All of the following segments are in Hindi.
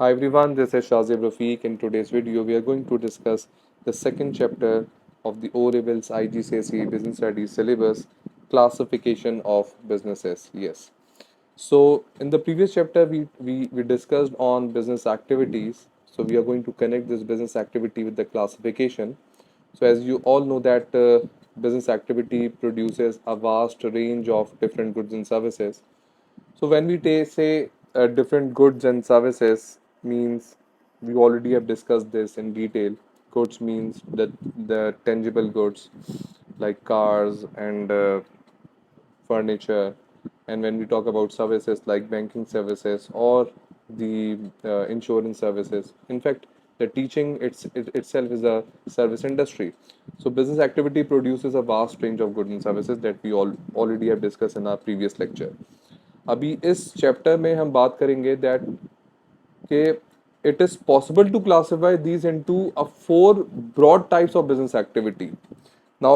Hi everyone, this is Shazib Rafiq. In today's video, we are going to discuss the second chapter of the O-Levels IGCSE Business Studies syllabus, classification of businesses. Yes. So in the previous chapter, we discussed on business activities. So we are going to connect this business activity with the classification. So as you all know that business activity produces a vast range of different goods and services. So when we say different goods and services means we already have discussed this in detail. Goods means the tangible goods like cars and furniture, and when we talk about services like banking services or the insurance services, in fact, the teaching itself is a service industry. So business activity produces a vast range of goods and services that we all already have discussed in our previous lecture. अभी इस चैप्टर में हम बात करेंगे दैट कि it is possible to classify these into a four broad types of business activity. Now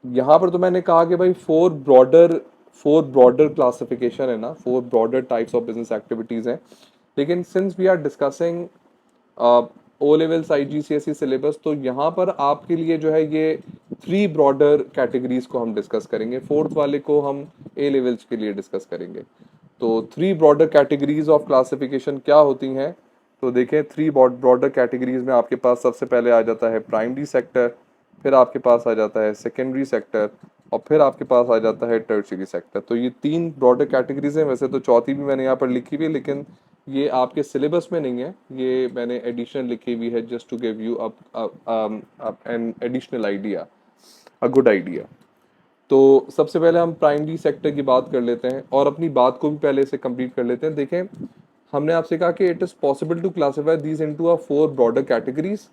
यहाँ पर तो मैंने कहा कि भाई फोर ब्रॉडर क्लासिफिकेशन है ना, four broader types of business activities हैं, लेकिन since we are discussing O levels IGCSE syllabus, तो यहाँ पर आपके लिए जो है ये थ्री ब्रॉडर कैटेगरीज को हम डिस्कस करेंगे, फोर्थ वाले को हम ए लेवल्स के लिए डिस्कस करेंगे। तो three broader categories of classification क्या होती हैं? तो देखें, थ्री ब्रॉडर कैटेगरीज में आपके पास सबसे पहले आ जाता है प्राइमरी सेक्टर, फिर आपके पास आ जाता है सेकेंडरी सेक्टर, और फिर आपके पास आ जाता है टर्शियरी सेक्टर। तो ये तीन ब्रॉडर कैटेगरीज हैं। वैसे तो चौथी भी मैंने यहाँ पर लिखी हुई है, लेकिन ये आपके सिलेबस में नहीं है, ये मैंने एडिशनल लिखी हुई है just to give you an additional idea, a good idea. तो सबसे पहले हम प्राइमरी सेक्टर की बात कर लेते हैं और अपनी बात को भी पहले से कंप्लीट कर लेते हैं। देखें, हमने आपसे कहा कि it is possible to classify these into a four broader categories.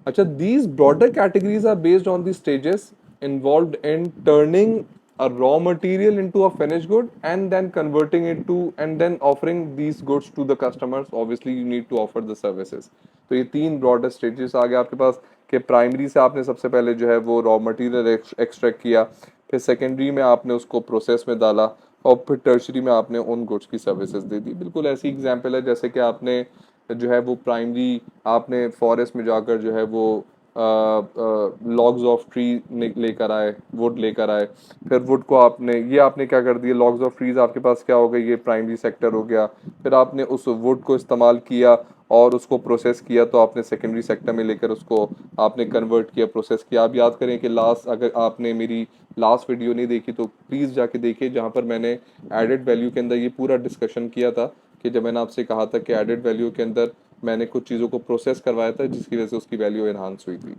अच्छा, these broader categories are based on the stages involved in turning a raw material into a finished good and then converting it to and then offering these goods to the customers. Obviously you need to offer the services. तो ये तीन ब्रॉडर स्टेजेस आ गए आपके पास कि प्राइमरी से आपने सबसे पहले जो है वो रॉ मटेरियल एक्सट्रैक्ट किया, फिर सेकेंडरी में आपने उसको प्रोसेस में डाला, और फिर टर्शरी में आपने उन गुड्स की सर्विसेज दे दी। बिल्कुल ऐसी एग्जांपल है जैसे कि आपने जो है वो प्राइमरी आपने फॉरेस्ट में जाकर जो है वो लॉग्स ऑफ ट्री लेकर आए, वुड लेकर आए, फिर वुड को आपने क्या कर दिया, लॉग्स ऑफ ट्रीज आपके पास क्या हो गई, ये प्राइमरी सेक्टर हो गया। फिर आपने उस वुड को इस्तेमाल किया और उसको प्रोसेस किया, तो आपने सेकेंडरी सेक्टर में लेकर उसको आपने कन्वर्ट किया, प्रोसेस किया। आप याद करें कि लास्ट, अगर आपने मेरी लास्ट वीडियो नहीं देखी तो प्लीज़ जाके देखिए, जहाँ पर मैंने एडेड वैल्यू के अंदर ये पूरा डिस्कशन किया था कि जब मैंने आपसे कहा था कि एडेड वैल्यू के अंदर मैंने कुछ चीज़ों को प्रोसेस करवाया था जिसकी वजह से उसकी वैल्यू एनहांस हुई थी।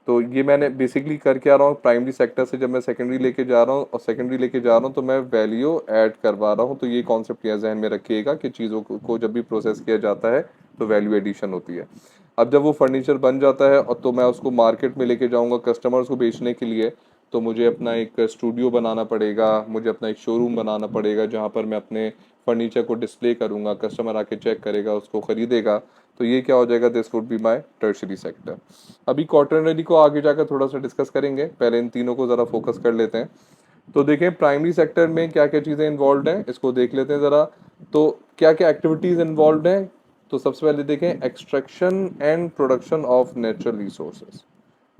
तो ये मैंने बेसिकली करके आ रहा हूँ, प्राइमरी सेक्टर से जब मैं सेकेंडरी लेके जा रहा हूँ और सेकेंडरी लेके जा रहा हूँ तो मैं वैल्यू ऐड करवा रहा हूँ। तो ये कॉन्सेप्ट यह जहन में रखिएगा कि चीज़ों को जब भी प्रोसेस किया जाता है तो वैल्यू एडिशन होती है। अब जब वो फर्नीचर बन जाता है और तो मैं उसको मार्केट में लेके जाऊँगा कस्टमर्स को बेचने के लिए, तो मुझे अपना एक स्टूडियो बनाना पड़ेगा, मुझे अपना एक शोरूम बनाना पड़ेगा जहाँ पर मैं अपने फर्नीचर को डिस्प्ले करूँगा, कस्टमर आके चेक करेगा, उसको खरीदेगा। तो ये क्या हो जाएगा, this would be my tertiary sector. अभी क्वार्टरनरी को आगे जाकर थोड़ा सा डिस्कस करेंगे, पहले इन तीनों को ज़रा फोकस कर लेते हैं। तो देखें प्राइमरी सेक्टर में क्या क्या चीज़ें इन्वॉल्व हैं, इसको देख लेते हैं ज़रा। तो क्या क्या एक्टिविटीज़ इन्वॉल्व हैं? तो सबसे पहले देखें, extraction and production of natural resources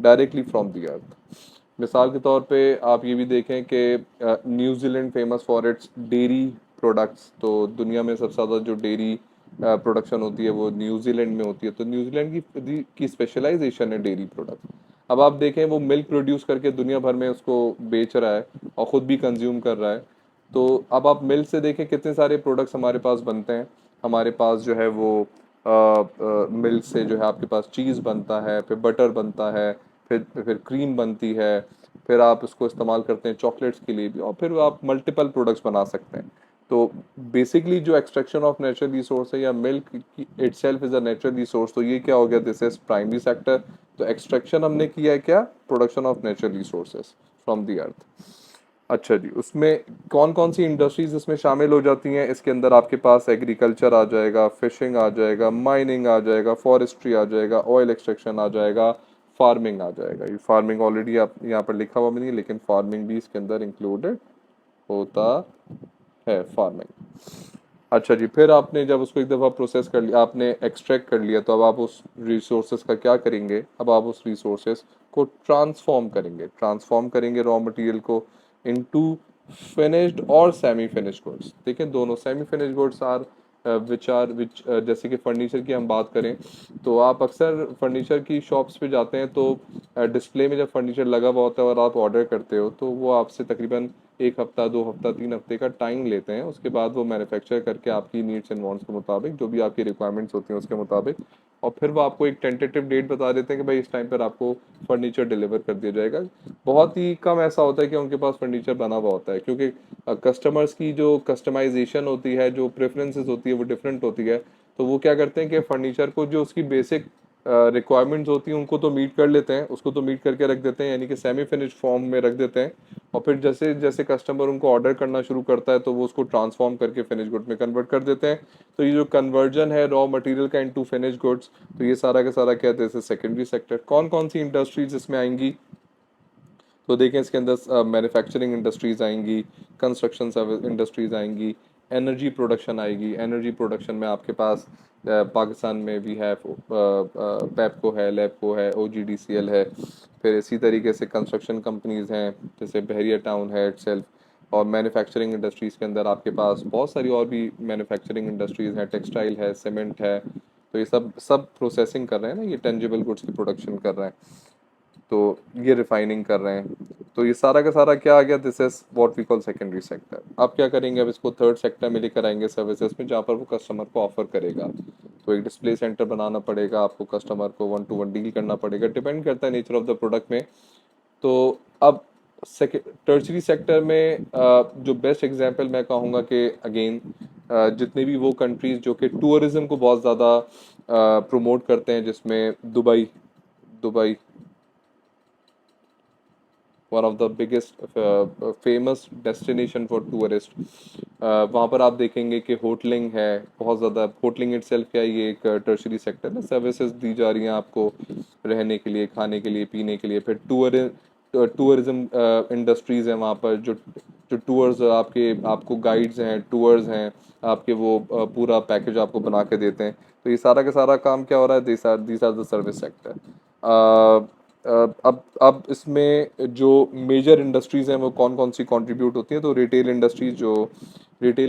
directly from the earth. मिसाल के तौर पे आप ये भी देखें कि New Zealand famous for its dairy products. तो दुनिया में सबसे ज़्यादा जो डेयरी प्रोडक्शन होती है वो न्यूजीलैंड में होती है। तो न्यूजीलैंड की स्पेशलाइजेशन है डेयरी प्रोडक्ट। अब आप देखें, वो मिल्क प्रोड्यूस करके दुनिया भर में उसको बेच रहा है और ख़ुद भी कंज्यूम कर रहा है। तो अब आप मिल्क से देखें कितने सारे प्रोडक्ट्स हमारे पास बनते हैं। हमारे पास जो है वो मिल्क से जो है आपके पास चीज़ बनता है, फिर बटर बनता है, फिर क्रीम बनती है, फिर आप उसको इस्तेमाल करते हैं चॉकलेट्स के लिए भी, और फिर आप मल्टीपल प्रोडक्ट्स बना सकते हैं। तो बेसिकली जो एक्सट्रैक्शन ऑफ नेचुरल रिसोर्स है या milk itself is a natural resource, तो ये क्या हो गया, दिस इज प्राइमरी सेक्टर। तो एक्सट्रैक्शन हमने किया है क्या, production of natural resources from the earth. अच्छा जी, उसमें कौन कौन सी इंडस्ट्रीज इसमें शामिल हो जाती हैं? इसके अंदर आपके पास एग्रीकल्चर आ जाएगा, फिशिंग आ जाएगा, माइनिंग आ जाएगा, फॉरेस्ट्री आ जाएगा, ऑयल एक्सट्रैक्शन आ जाएगा, फार्मिंग आ जाएगा। ये फार्मिंग ऑलरेडी आप यहाँ पर लिखा हुआ भी नहीं, लेकिन फार्मिंग भी इसके अंदर इंक्लूडेड होता है, फार्मिंग। अच्छा जी, फिर आपने जब उसको एक दफ़ा प्रोसेस कर लिया, आपने एक्सट्रैक्ट कर लिया, तो अब आप उस रिसोर्सेज का क्या करेंगे? अब आप उस रिसोर्सेज को ट्रांसफॉर्म करेंगे रॉ मटेरियल को इनटू फिनिश्ड और सेमी फिनिश्ड गुड्स। देखिए दोनों सेमी फिनिश्ड गुड्स आर विच जैसे कि फर्नीचर की हम बात करें, तो आप अक्सर फर्नीचर की शॉप्स पे जाते हैं, तो डिस्प्ले में जब फर्नीचर लगा हुआ होता है और आप ऑर्डर करते हो, तो वो आपसे तकरीबन 1 हफ्ता, 2 हफ्ता, 3 हफ्ते का टाइम लेते हैं। उसके बाद वो मैन्युफैक्चर करके आपकी नीड्स एंड वांट्स के मुताबिक, जो भी आपकी रिक्वायरमेंट्स होती हैं उसके मुताबिक, और फिर वो आपको एक टेंटेटिव डेट बता देते हैं कि भाई इस टाइम पर आपको फर्नीचर डिलीवर कर दिया जाएगा। बहुत ही कम ऐसा होता है कि उनके पास फर्नीचर बना हुआ होता है, क्योंकि कस्टमर्स की जो कस्टमाइजेशन होती है, जो प्रेफरेंसेस होती है, वो डिफरेंट होती है। तो वो क्या करते हैं कि फर्नीचर को जो उसकी बेसिक रिक्वायरमेंट्स होती हैं उनको तो मीट कर लेते हैं, उसको तो मीट करके रख देते हैं, यानी कि सेमी फिनिश फॉर्म में रख देते हैं। और फिर जैसे जैसे कस्टमर उनको ऑर्डर करना शुरू करता है, तो वो उसको ट्रांसफॉर्म करके फिनिश गुड में कन्वर्ट कर देते हैं। तो ये जो कन्वर्जन है रॉ मटेरियल का इनटू फिनिश गुड्स, तो ये सारा का सारा क्या है, सेकेंडरी सेक्टर। कौन कौन सी इंडस्ट्रीज इसमें आएंगी? तो देखें इसके अंदर मैन्युफैक्चरिंग इंडस्ट्रीज आएंगी, कंस्ट्रक्शन सर्विस इंडस्ट्रीज आएंगी, एनर्जी प्रोडक्शन आएगी। एनर्जी प्रोडक्शन में आपके पास पाकिस्तान में भी है, पेप्को है, लैपको है, OGDCL है। फिर इसी तरीके से कंस्ट्रक्शन कंपनीज हैं, जैसे बहरिया टाउन है इटसेल्फ। और मैन्युफैक्चरिंग इंडस्ट्रीज़ के अंदर आपके पास बहुत सारी और भी मैन्युफैक्चरिंग इंडस्ट्रीज़ हैं, टेक्सटाइल है, सीमेंट है। तो ये सब सब प्रोसेसिंग कर रहे हैं ना, ये टेंजिबल गुड्स की प्रोडक्शन कर रहे हैं, तो ये रिफाइनिंग कर रहे हैं। तो ये सारा का सारा क्या आ गया, this is what we call secondary sector. आप क्या करेंगे, अब इसको थर्ड सेक्टर में लेकर आएंगे सर्विसेज में, जहाँ पर वो कस्टमर को ऑफर करेगा। तो एक डिस्प्ले सेंटर बनाना पड़ेगा आपको, कस्टमर को 1 to 1 डील करना पड़ेगा, डिपेंड करता है नेचर ऑफ द प्रोडक्ट में। तो अब टर्शरी सेक्टर में जो बेस्ट एग्जांपल मैं कहूँगा कि अगेन जितने भी वो कंट्रीज जो कि टूरिज्म को बहुत ज़्यादा प्रमोट करते हैं, जिसमें Dubai, Dubai one of the biggest famous destination for tourist. वहाँ पर आप देखेंगे कि होटलिंग है बहुत ज़्यादा। होटलिंग इटसेल्फ क्या है, ये एक टर्शरी सेक्टर है, सर्विसेज दी जा रही हैं आपको रहने के लिए, खाने के लिए, पीने के लिए। फिर टूरिज्म इंडस्ट्रीज़ हैं वहाँ पर, जो जो टूर्स आपको गाइड्स हैं, टूर्स हैं आपके, वो पूरा पैकेज आपको बना के देते हैं। तो ये सारा का सारा काम क्या हो रहा है, this are the service sector. अब इसमें जो मेजर इंडस्ट्रीज़ हैं वो कौन कौन सी कंट्रीब्यूट होती हैं, तो रिटेल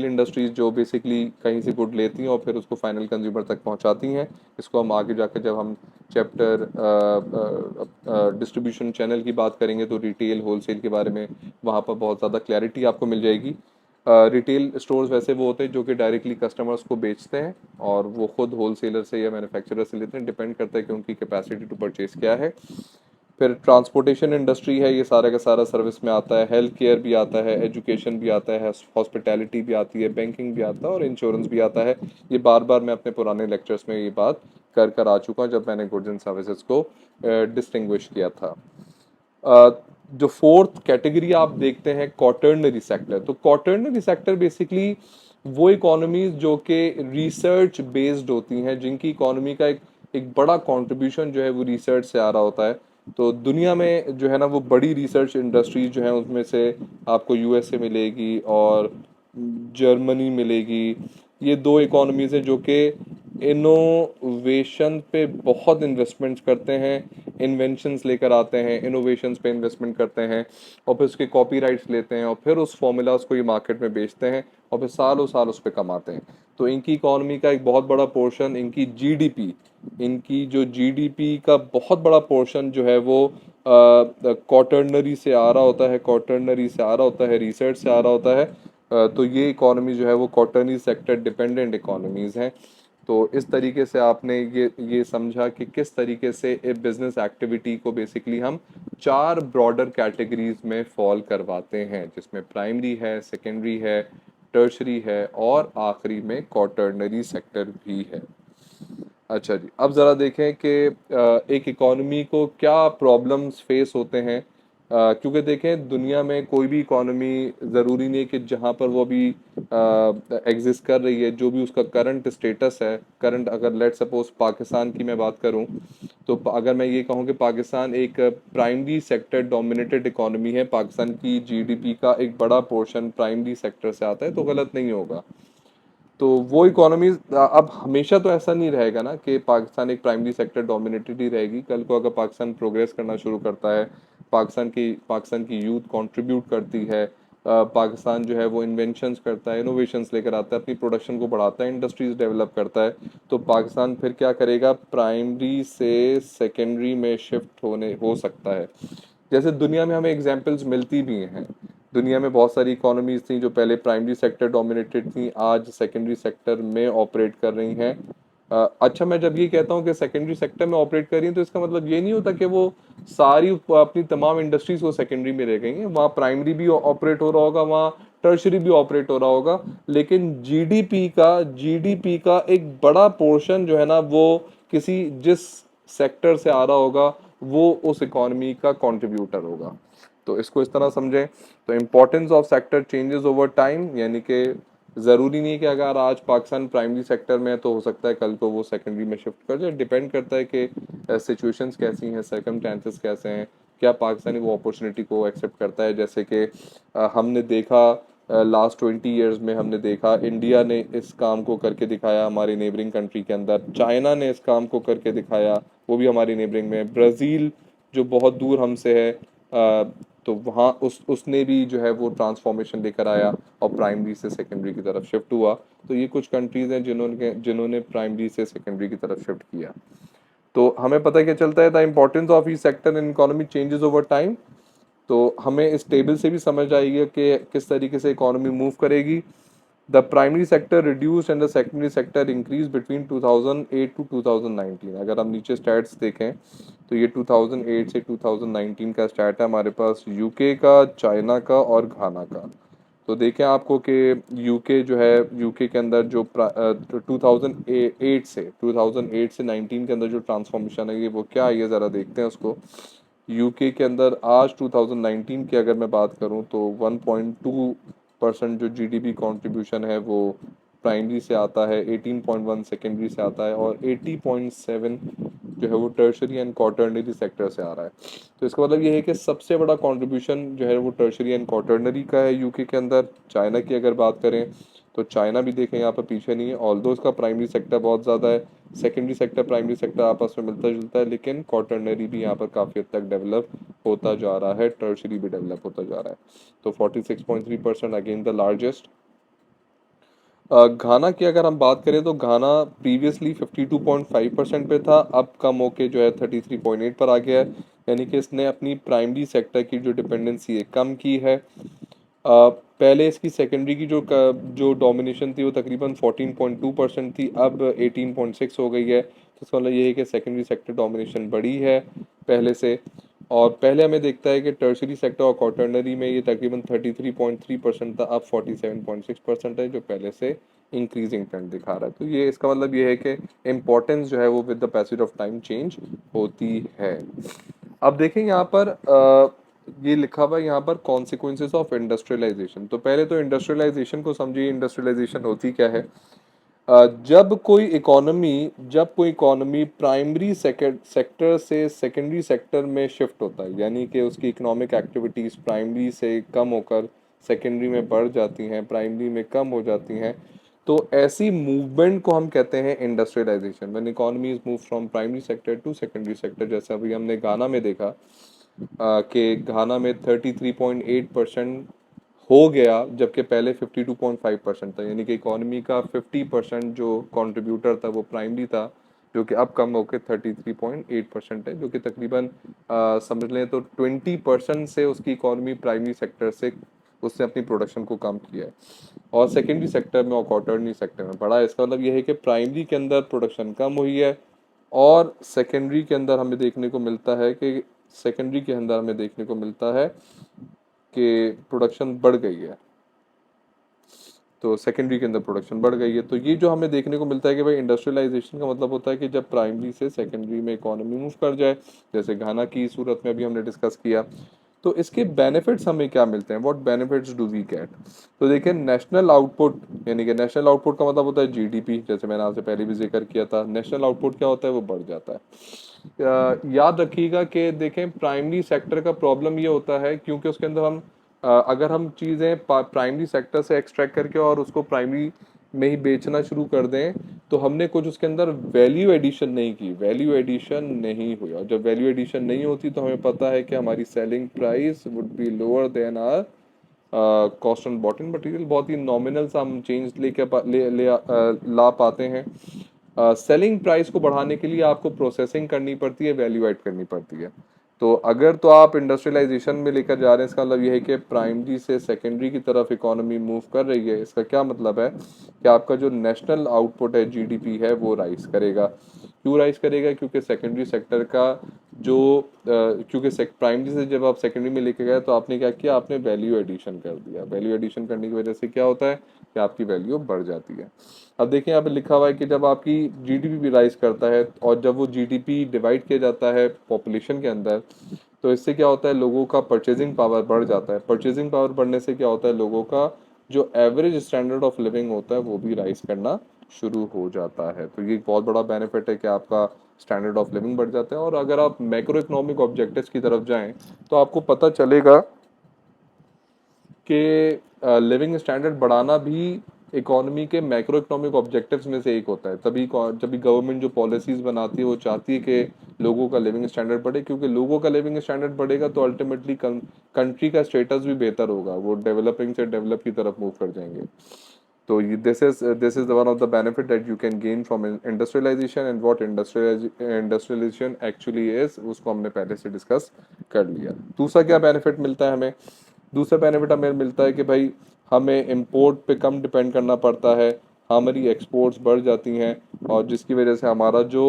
इंडस्ट्रीज़ जो बेसिकली कहीं से गुड लेती हैं और फिर उसको फाइनल कंज्यूमर तक पहुंचाती हैं। इसको हम आगे जाकर जब हम चैप्टर डिस्ट्रीब्यूशन चैनल की बात करेंगे, तो रिटेल होलसेल के बारे में वहाँ पर बहुत ज़्यादा क्लैरिटी आपको मिल जाएगी। रिटेल स्टोर्स वैसे वो होते हैं जो कि डायरेक्टली कस्टमर्स को बेचते हैं, और वो खुद होलसेलर से या मैन्युफैक्चरर से लेते हैं, डिपेंड करता है कि उनकी कैपेसिटी टू परचेज क्या है। फिर ट्रांसपोर्टेशन इंडस्ट्री है, ये सारा का सारा सर्विस में आता है। हेल्थ केयर भी आता है, एजुकेशन भी आता है, हॉस्पिटैलिटी भी आती है, बैंकिंग भी आता है, और इंश्योरेंस भी आता है। ये बार बार मैं अपने पुराने लेक्चर्स में ये बात कर कर आ चुका हूँ, जब मैंने गुड्स एंड सर्विसेज को डिस्टिंग्विश किया था। अ, जो फोर्थ कैटेगरी आप देखते हैं, क्वाटर्नरी सेक्टर। तो क्वाटर्नरी सेक्टर बेसिकली वो इकोनॉमीज जो कि रिसर्च बेस्ड होती हैं, जिनकी इकोनॉमी का एक बड़ा कंट्रीब्यूशन जो है वो रिसर्च से आ रहा होता है। तो दुनिया में जो है ना, वो बड़ी रिसर्च इंडस्ट्रीज जो है उसमें से आपको USA मिलेगी और जर्मनी मिलेगी। ये दो इकोनॉमीज हैं जो कि इनोवेशन पे बहुत इन्वेस्टमेंट्स करते हैं, इन्वेंशंस लेकर आते हैं, इनोवेशंस पे इन्वेस्टमेंट करते हैं, और फिर उसके कॉपीराइट्स लेते हैं, और फिर उस फॉर्मूलाज को ये मार्केट में बेचते हैं, और फिर सालों साल उस पर कमाते हैं। तो इनकी इकोनॉमी का एक बहुत बड़ा पोर्शन, इनकी जो GDP का बहुत बड़ा पोर्शन जो है वो क्वाटर्नरी से आ रहा होता है, रिसर्च से आ रहा होता है। तो ये इकोनॉमी जो है वो क्वाटर्नरी सेक्टर डिपेंडेंट इकोनॉमीज हैं। तो इस तरीके से आपने ये समझा कि किस तरीके से एक बिजनेस एक्टिविटी को बेसिकली हम 4 ब्रॉडर कैटेगरीज में फॉल करवाते हैं, जिसमें प्राइमरी है, सेकेंडरी है, टर्शरी है, और आखिरी में क्वाटर्नरी सेक्टर भी है। अच्छा जी, अब ज़रा देखें कि एक इकॉनमी को क्या प्रॉब्लम्स फेस होते हैं। क्योंकि देखें दुनिया में कोई भी इकॉनमी ज़रूरी नहीं कि जहाँ पर वो अभी एग्जिस्ट कर रही है, जो भी उसका करंट स्टेटस है, करंट, अगर लेट सपोज पाकिस्तान की मैं बात करूँ, तो अगर मैं ये कहूँ कि पाकिस्तान एक प्राइमरी सेक्टर डोमिनेटेड इकॉनमी है, पाकिस्तान की GDP का एक बड़ा पोर्शन प्राइमरी सेक्टर से आता है, तो गलत नहीं होगा। तो वो इकोनॉमीज अब हमेशा तो ऐसा नहीं रहेगा ना कि पाकिस्तान एक प्राइमरी सेक्टर डोमिनेटेड ही रहेगी। कल को अगर पाकिस्तान प्रोग्रेस करना शुरू करता है, पाकिस्तान की यूथ कंट्रीब्यूट करती है, पाकिस्तान जो है वो इन्वेंशंस करता है, इनोवेशंस लेकर आता है, अपनी प्रोडक्शन को बढ़ाता है, इंडस्ट्रीज डेवलप करता है, तो पाकिस्तान फिर क्या करेगा, प्राइमरी से सेकेंडरी में शिफ्ट होने हो सकता है। जैसे दुनिया में हमें एग्जांपल्स मिलती भी हैं। दुनिया में बहुत सारी इकोनॉमीज थी जो पहले प्राइमरी सेक्टर डोमिनेटेड थी, आज सेकेंडरी सेक्टर में ऑपरेट कर रही हैं। अच्छा, मैं जब ये कहता हूँ कि सेकेंडरी सेक्टर में ऑपरेट कर रही हैं तो इसका मतलब ये नहीं होता कि वो सारी अपनी तमाम इंडस्ट्रीज वो सेकेंडरी में रह गई हैं। वहाँ प्राइमरी भी ऑपरेट हो रहा होगा, वहाँ टर्शरी भी ऑपरेट हो रहा होगा, लेकिन जीडीपी का एक बड़ा पोर्शन जो है ना वो किसी जिस सेक्टर से आ रहा होगा वो उस इकोनॉमी का कंट्रीब्यूटर होगा। तो इसको इस तरह समझें। तो importance of sector changes over time, यानी कि ज़रूरी नहीं है कि अगर आज पाकिस्तान प्राइमरी सेक्टर में है तो हो सकता है कल को वो सेकेंडरी में शिफ्ट कर जाए। डिपेंड करता है कि सिचुएशंस कैसी हैं, सर्कमस्टेंसेस कैसे हैं, क्या पाकिस्तानी वो अपॉर्चुनिटी को एक्सेप्ट करता है। जैसे कि हमने देखा लास्ट 20 ईयर्स में, हमने देखा इंडिया ने इस काम को करके दिखाया हमारी नेबरिंग कंट्री के अंदर, चाइना ने इस काम को करके दिखाया, वो भी हमारी नेबरिंग में, ब्राज़ील जो बहुत दूर हमसे है, तो वहाँ उसने भी जो है वो ट्रांसफॉर्मेशन लेकर आया और प्राइमरी से सेकेंडरी की तरफ शिफ्ट हुआ। तो ये कुछ कंट्रीज हैं जिन्होंने प्राइमरी से सेकेंडरी की तरफ शिफ्ट किया। तो हमें पता क्या चलता है, the importance of E sector in economy changes over time. तो हमें इस टेबल से भी समझ आएगी कि किस तरीके से इकोनॉमी मूव करेगी। The primary sector reduce and the secondary sector increase between 2008 to 2019। अगर हम नीचे स्टैट्स देखें तो ये 2008 से 2019 का स्टैट है हमारे पास, यूके का, चाइना का और घाना का। तो देखें आपको कि यूके जो है, यूके के अंदर जो 2008 से 19 के अंदर जो ट्रांसफॉर्मेशन है ये वो क्या है, ये ज़रा देखते हैं उसको। यूके के अंदर आज 2019 की अगर मैं बात करूं तो 1.2% जो जीडीपी कंट्रीब्यूशन है वो प्राइमरी से आता है, 18.1 सेकेंडरी से आता है और 80.7 जो है वो टर्शरी एंड क्वार्टरनरी सेक्टर से आ रहा है। तो इसका मतलब ये है कि सबसे बड़ा कंट्रीब्यूशन जो है वो टर्शरी एंड क्वार्टरनरी का है यूके के अंदर। चाइना की अगर बात करें तो चाइना भी देखें यहाँ पर पीछे नहीं है, ऑल्दो इसका प्राइमरी सेक्टर बहुत ज़्यादा है, सेकेंडरी सेक्टर प्राइमरी सेक्टर आपस में मिलता जुलता है, लेकिन क्वार्टरनरी भी यहाँ पर काफ़ी हद तक डेवलप होता जा रहा है, टर्शरी भी डेवलप होता जा रहा है। तो 46.3% अगेन द लार्जेस्ट। घाना की अगर हम बात करें तो घाना प्रीवियसली 52.5% पे था, अब कम होके जो है 33.8 पर आ गया है, यानी कि इसने अपनी प्राइमरी सेक्टर की जो डिपेंडेंसी है कम की है। पहले इसकी सेकेंडरी की जो डोमिनेशन थी वो तकरीबन 14.2% थी, अब 18.6 हो गई है। तो इसका मतलब ये है कि सेकेंडरी सेक्टर डोमिनेशन बढ़ी है पहले से। और पहले हमें देखता है कि टर्शरी सेक्टर और क्वार्टरनरी में ये तकरीबन 33.3% था, अब 47.6% है, जो पहले से इंक्रीजिंग ट्रेंड दिखा रहा है। तो ये इसका मतलब ये है कि इम्पोर्टेंस जो है वो with the passage of time change होती है। अब देखें यहाँ पर ये लिखा हुआ है यहाँ पर कॉन्सिक्वेंसेस ऑफ इंडस्ट्रियलाइजेशन। तो पहले तो इंडस्ट्रियलाइजेशन को समझिए, इंडस्ट्रियलाइजेशन होती क्या है। जब कोई इकोनॉमी प्राइमरी सेक्टर से सेकेंडरी सेक्टर में शिफ्ट होता है, यानी कि उसकी इकोनॉमिक एक्टिविटीज़ प्राइमरी से कम होकर सेकेंडरी में बढ़ जाती हैं, प्राइमरी में कम हो जाती हैं, तो ऐसी मूवमेंट को हम कहते हैं industrialisation. When economy is move from primary sector to secondary sector, जैसे अभी हमने गाना में देखा कि घाना में 33.8% हो गया, जबकि पहले 52.5% था, यानी कि इकोनॉमी का 50% जो कंट्रीब्यूटर था वो प्राइमरी था, जो कि अब कम होकर 33.8% है, जो कि तकरीबन समझ लें तो 20% से उसकी इकोनॉमी प्राइमरी सेक्टर से उसने अपनी प्रोडक्शन को कम किया है, और सेकेंडरी सेक्टर में और क्वार्टरनरी सेक्टर में बढ़ा है। इसका मतलब यह है कि प्राइमरी के अंदर प्रोडक्शन कम हुई है और सेकेंडरी के अंदर हमें देखने को मिलता है कि कि प्रोडक्शन बढ़ गई है। तो सेकेंडरी के अंदर प्रोडक्शन बढ़ गई है। तो ये जो हमें देखने को मिलता है कि भाई इंडस्ट्रियलाइजेशन का मतलब होता है कि जब प्राइमरी से सेकेंडरी में इकोनॉमी मूव कर जाए, जैसे घाना की सूरत में अभी हमने डिस्कस किया। तो इसके बेनिफिट्स हमें क्या मिलते हैं, what benefits do we get. तो देखिए नेशनल आउटपुट, यानी कि नेशनल आउटपुट का मतलब होता है जीडीपी, जैसे मैंने आपसे पहले भी जिक्र किया था, नेशनल आउटपुट क्या होता है, वो बढ़ जाता है। याद रखिएगा कि देखें प्राइमरी सेक्टर का प्रॉब्लम ये होता है क्योंकि उसके अंदर हम अगर हम चीज़ें प्राइमरी सेक्टर से एक्सट्रैक्ट करके और उसको प्राइमरी में ही बेचना शुरू कर दें तो हमने कुछ उसके अंदर वैल्यू एडिशन नहीं की, वैल्यू एडिशन नहीं हुई। और जब वैल्यू एडिशन नहीं होती तो हमें पता है कि हमारी selling price would be lower than our cost on bought in material. बहुत ही नॉमिनल सा हम चेंज ला पाते हैं। सेलिंग प्राइस को बढ़ाने के लिए आपको प्रोसेसिंग करनी पड़ती है, वैल्यू ऐड करनी पड़ती है। तो अगर तो आप इंडस्ट्रियलाइजेशन में लेकर जा रहे हैं, इसका मतलब यह है कि प्राइमरी से सेकेंडरी की तरफ इकोनॉमी मूव कर रही है। इसका क्या मतलब है कि आपका जो नेशनल आउटपुट है, जीडीपी है, वो राइज करेगा। क्यों राइज करेगा? क्योंकि सेकेंडरी सेक्टर का जो क्योंकि प्राइमरी से जब आप सेकेंडरी में लेके गए तो आपने क्या किया, आपने वैल्यू एडिशन कर दिया। वैल्यू एडिशन करने की वजह से क्या होता है कि आपकी वैल्यू बढ़ जाती है। अब देखिए यहाँ पे लिखा हुआ है कि जब आपकी जीडीपी भी राइज करता है और जब वो जीडीपी डिवाइड किया जाता है पॉपुलेशन के अंदर, तो इससे क्या होता है, लोगों का परचेजिंग पावर बढ़ जाता है। परचेजिंग पावर बढ़ने से क्या होता है, लोगों का जो एवरेज स्टैंडर्ड ऑफ लिविंग होता है वो भी राइज करना शुरू हो जाता है। तो ये एक बहुत बड़ा बेनिफिट है कि आपका स्टैंडर्ड ऑफ लिविंग बढ़ जाता है। और अगर आप मैक्रो इकोनॉमिक ऑब्जेक्टिव्स की तरफ जाएं तो आपको पता चलेगा कि लिविंग स्टैंडर्ड बढ़ाना भी इकोनॉमी के मैक्रो इकोनॉमिक ऑब्जेक्टिव्स में से एक होता है। जब भी गवर्नमेंट जो पॉलिसीज बनाती है वो चाहती है कि लोगों का लिविंग स्टैंडर्ड बढ़े, क्योंकि लोगों का लिविंग स्टैंडर्ड बढ़ेगा तो अल्टीमेटली कंट्री का स्टेटस भी बेहतर होगा, वो डेवलपिंग से डेवलप की तरफ मूव कर जाएंगे। तो this is one of the benefit that you can gain from industrialisation. And what industrialisation actually is, उसको हमने पहले से डिस्कस कर लिया। दूसरा क्या बेनिफिट मिलता है हमें? दूसरा बेनिफिट हमें मिलता है कि भाई हमें इंपोर्ट पे कम डिपेंड करना पड़ता है, हमारी एक्सपोर्ट्स बढ़ जाती हैं। और जिसकी वजह से हमारा जो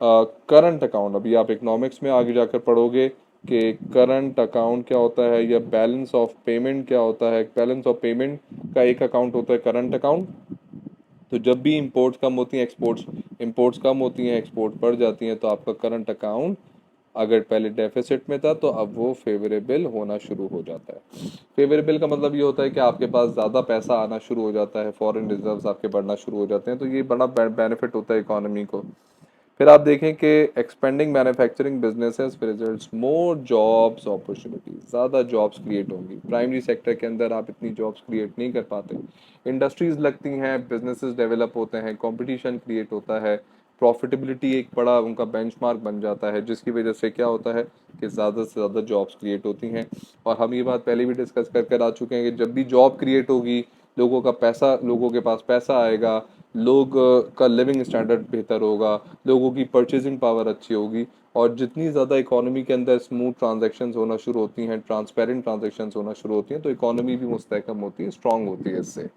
करंट अकाउंट, अभी आप इकोनॉमिक्स में आगे जाकर पढ़ोगे कि करंट अकाउंट क्या होता है या बैलेंस ऑफ पेमेंट क्या होता है। बैलेंस ऑफ पेमेंट का एक अकाउंट होता है करंट अकाउंट। तो जब भी इंपोर्ट्स कम होती हैं, इंपोर्ट्स कम होती हैं, एक्सपोर्ट बढ़ जाती हैं, तो आपका करंट अकाउंट अगर पहले डेफिसिट में था तो अब वो फेवरेबल होना शुरू हो जाता है। फेवरेबल का मतलब ये होता है कि आपके पास ज़्यादा पैसा आना शुरू हो जाता है, फॉरेन रिजर्व्स आपके बढ़ना शुरू हो जाते हैं। तो ये बड़ा बेनिफिट होता है इकोनॉमी को। फिर आप देखें कि expanding manufacturing businesses results more jobs opportunities, ज़्यादा जॉब्स क्रिएट होंगी। प्राइमरी सेक्टर के अंदर आप इतनी जॉब्स क्रिएट नहीं कर पाते, इंडस्ट्रीज लगती हैं, बिजनेसेस डेवलप होते हैं, कंपटीशन क्रिएट होता है, प्रॉफिटेबिलिटी एक बड़ा उनका बेंचमार्क बन जाता है, जिसकी वजह से क्या होता है कि ज़्यादा से ज़्यादा जॉब्स क्रिएट होती हैं। और हम ये बात पहले भी डिस्कस कर कर आ चुके हैं कि जब भी जॉब क्रिएट होगी, लोगों के पास पैसा आएगा, लोग का लिविंग स्टैंडर्ड बेहतर होगा, लोगों की परचेजिंग पावर अच्छी होगी। और जितनी ज़्यादा इकोनॉमी के अंदर स्मूथ ट्रांजैक्शंस होना शुरू होती हैं, ट्रांसपेरेंट ट्रांजैक्शंस होना शुरू होती हैं, तो इकोनॉमी भी मुस्तहकम होती है, स्ट्रांग होती है इससे।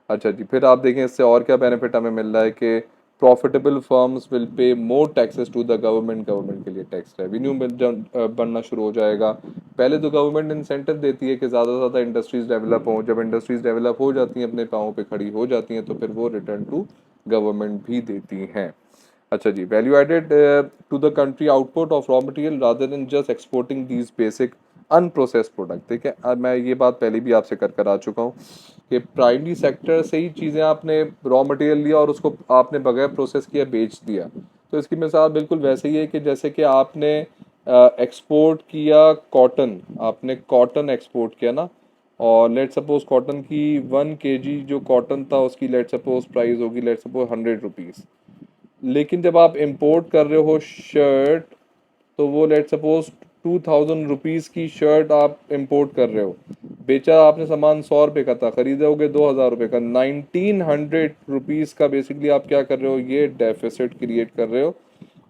अच्छा जी, फिर आप देखें इससे और क्या बेनिफिट हमें मिल रहा है कि profitable firms will pay more taxes to the government. Government के लिए टैक्स रेवेन्यू बनना शुरू हो जाएगा। पहले तो गवर्नमेंट इंसेंटिव देती है कि ज़्यादा से ज़्यादा इंडस्ट्रीज डेवलप हों। जब इंडस्ट्रीज डेवलप हो जाती हैं, अपने पाँव पे खड़ी हो जाती हैं, तो फिर वो रिटर्न टू गवर्नमेंट भी देती हैं। अच्छा जी, value added to the country output of raw material rather than just exporting these basic unprocessed product. ठीक है, अब मैं ये बात पहले भी आपसे कर आ चुका हूँ कि प्राइमरी सेक्टर से ही चीज़ें आपने रॉ मटेरियल लिया और उसको आपने बगैर प्रोसेस किया बेच दिया। तो इसकी मिसाल बिल्कुल वैसे ही है कि जैसे कि आपने एक्सपोर्ट किया कॉटन, आपने कॉटन एक्सपोर्ट किया ना, और लेट सपोज कॉटन की 1 kg जो कॉटन था उसकी लेट सपोज प्राइस होगी लेट सपोज 100 रुपीज़। लेकिन जब आप इंपोर्ट कर रहे हो शर्ट, तो वो लेट सपोज 2000 रुपीज़ की शर्ट आप इंपोर्ट कर रहे हो, बेचा आपने सामान 100 रुपये का था, खरीदोगे 2000 रुपये का, 1900 रुपीज़ का बेसिकली आप क्या कर रहे हो, ये डेफिसिट क्रिएट कर रहे हो।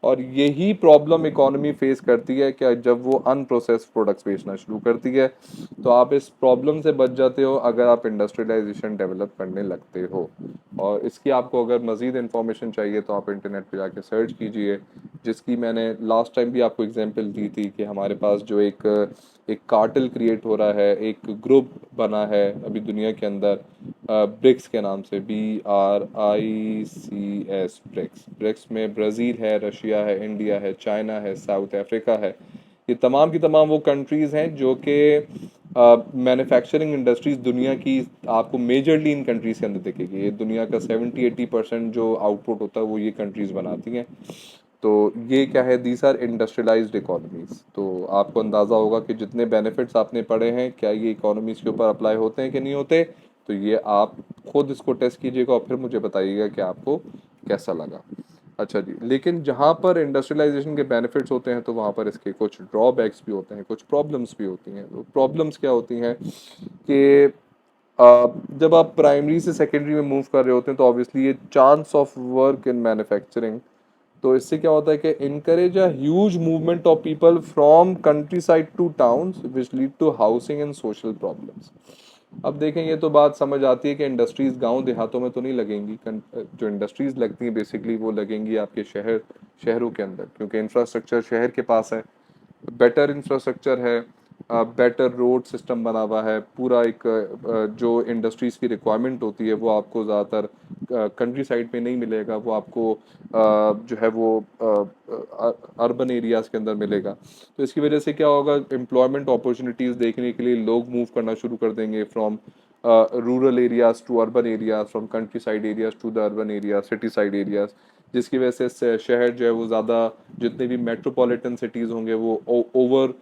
और यही प्रॉब्लम इकोनॉमी फेस करती है कि जब वो अनप्रोसेस्ड प्रोडक्ट्स बेचना शुरू करती है। तो आप इस प्रॉब्लम से बच जाते हो अगर आप इंडस्ट्रियलाइजेशन डेवलप करने लगते हो। और इसकी आपको अगर मज़ीद इन्फॉर्मेशन चाहिए तो आप इंटरनेट पे जाके सर्च कीजिए, जिसकी मैंने लास्ट टाइम भी आपको एग्जांपल दी थी कि हमारे पास जो एक कार्टेल क्रिएट हो रहा है, एक ग्रुप बना है अभी दुनिया के अंदर ब्रिक्स के नाम से, BRICS, ब्रिक्स। ब्रिक्स में ब्राज़ील है, रशिया है, इंडिया है, चाइना है, साउथ अफ्रीका है। ये तमाम की तमाम वो कंट्रीज़ हैं जो कि मैन्युफैक्चरिंग इंडस्ट्रीज दुनिया की आपको मेजरली इन कंट्रीज़ के अंदर दिखेगी। ये दुनिया का 70-80% जो आउटपुट होता है वो ये कंट्रीज़ बनाती हैं। तो ये क्या है, दीज आर इंडस्ट्रियलाइज्ड इकोनॉमीज। तो आपको अंदाज़ा होगा कि जितने बेनिफिट्स आपने पढ़े हैं क्या ये इकोनॉमीज के ऊपर अप्लाई होते हैं कि नहीं होते। तो ये आप खुद इसको टेस्ट कीजिएगा और फिर मुझे बताइएगा कि आपको कैसा लगा। अच्छा जी, लेकिन जहाँ पर इंडस्ट्रियलाइजेशन के बेनिफिट्स होते हैं तो वहाँ पर इसके कुछ ड्रॉबैक्स भी होते हैं, कुछ प्रॉब्लम्स भी होती हैं। तो प्रॉब्लम्स क्या होती हैं कि जब आप प्राइमरी से सेकेंडरी में मूव कर रहे होते हैं तो ऑब्वियसली ये chance of work in manufacturing, तो इससे क्या होता है कि encourage a huge movement of people from countryside to towns which lead to housing and social problems. अब देखें, ये तो बात समझ आती है कि इंडस्ट्रीज गांव देहातों में तो नहीं लगेंगी। जो इंडस्ट्रीज लगती हैं बेसिकली वो लगेंगी आपके शहरों के अंदर, क्योंकि इंफ्रास्ट्रक्चर शहर के पास है, बेटर इंफ्रास्ट्रक्चर है, बेटर रोड सिस्टम बना हुआ है, पूरा एक जो इंडस्ट्रीज़ की रिक्वायरमेंट होती है वो आपको ज़्यादातर कंट्री साइड में नहीं मिलेगा, वो आपको जो है वो अर्बन एरियाज़ के अंदर मिलेगा। तो इसकी वजह से क्या होगा, एम्प्लॉयमेंट अपॉर्चुनिटीज़ देखने के लिए लोग मूव करना शुरू कर देंगे from rural areas to urban areas, from countryside areas to the urban areas, city side areas, जिसकी वजह से शहर जो है वो ज़्यादा, जितने भी मेट्रोपॉलिटन सिटीज़ होंगे वो ओवर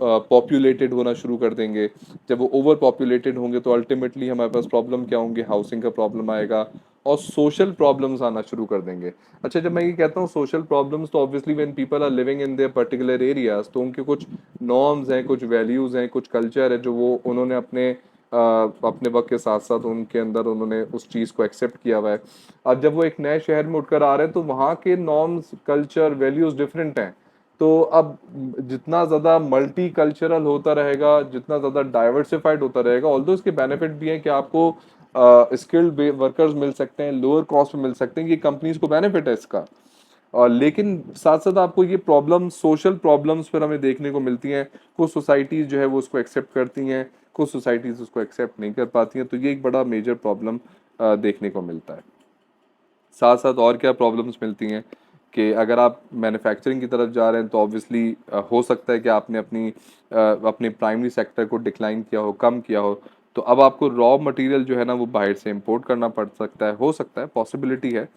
पॉपुलेटेड होना शुरू कर देंगे। जब वो ओवर पॉपुलेटेड होंगे तो अल्टीमेटली हमारे पास प्रॉब्लम क्या होंगे, हाउसिंग का प्रॉब्लम आएगा और सोशल प्रॉब्लम्स आना शुरू कर देंगे। अच्छा, जब मैं ये कहता हूँ सोशल प्रॉब्लम्स, तो obviously when people are living in their particular areas, तो उनके कुछ नॉर्म्स हैं, कुछ वैल्यूज़ हैं, कुछ कल्चर है जो वो उन्होंने अपने वक्त के साथ साथ उनके अंदर उन्होंने उस चीज़ को एक्सेप्ट किया हुआ है। अब जब वो एक नए शहर में उठकर आ रहे हैं तो वहाँ के नॉर्म्स, कल्चर, वैल्यूज़ डिफरेंट हैं। तो अब जितना ज़्यादा मल्टी कल्चरल होता रहेगा, जितना ज़्यादा डाइवर्सिफाइड होता रहेगा, ऑल्दो इसके बेनिफिट भी हैं कि आपको स्किल्ड वर्कर्स मिल सकते हैं, लोअर कॉस्ट में मिल सकते हैं, ये कंपनीज को बेनिफिट है इसका। और लेकिन साथ साथ आपको ये प्रॉब्लम, सोशल प्रॉब्लम्स फिर हमें देखने को मिलती हैं। कुछ सोसाइटीज़ जो है वो उसको एक्सेप्ट करती हैं, कुछ सोसाइटीज़ उसको एक्सेप्ट नहीं कर पाती हैं, तो ये एक बड़ा मेजर प्रॉब्लम देखने को मिलता है। साथ साथ और क्या प्रॉब्लम्स मिलती हैं कि अगर आप मैन्युफैक्चरिंग की तरफ जा रहे हैं तो ऑब्वियसली हो सकता है कि आपने अपने प्राइमरी सेक्टर को डिक्लाइन किया हो, कम किया हो, तो अब आपको रॉ मटेरियल जो है ना वो बाहर से इंपोर्ट करना पड़ सकता है, हो सकता है, पॉसिबिलिटी है,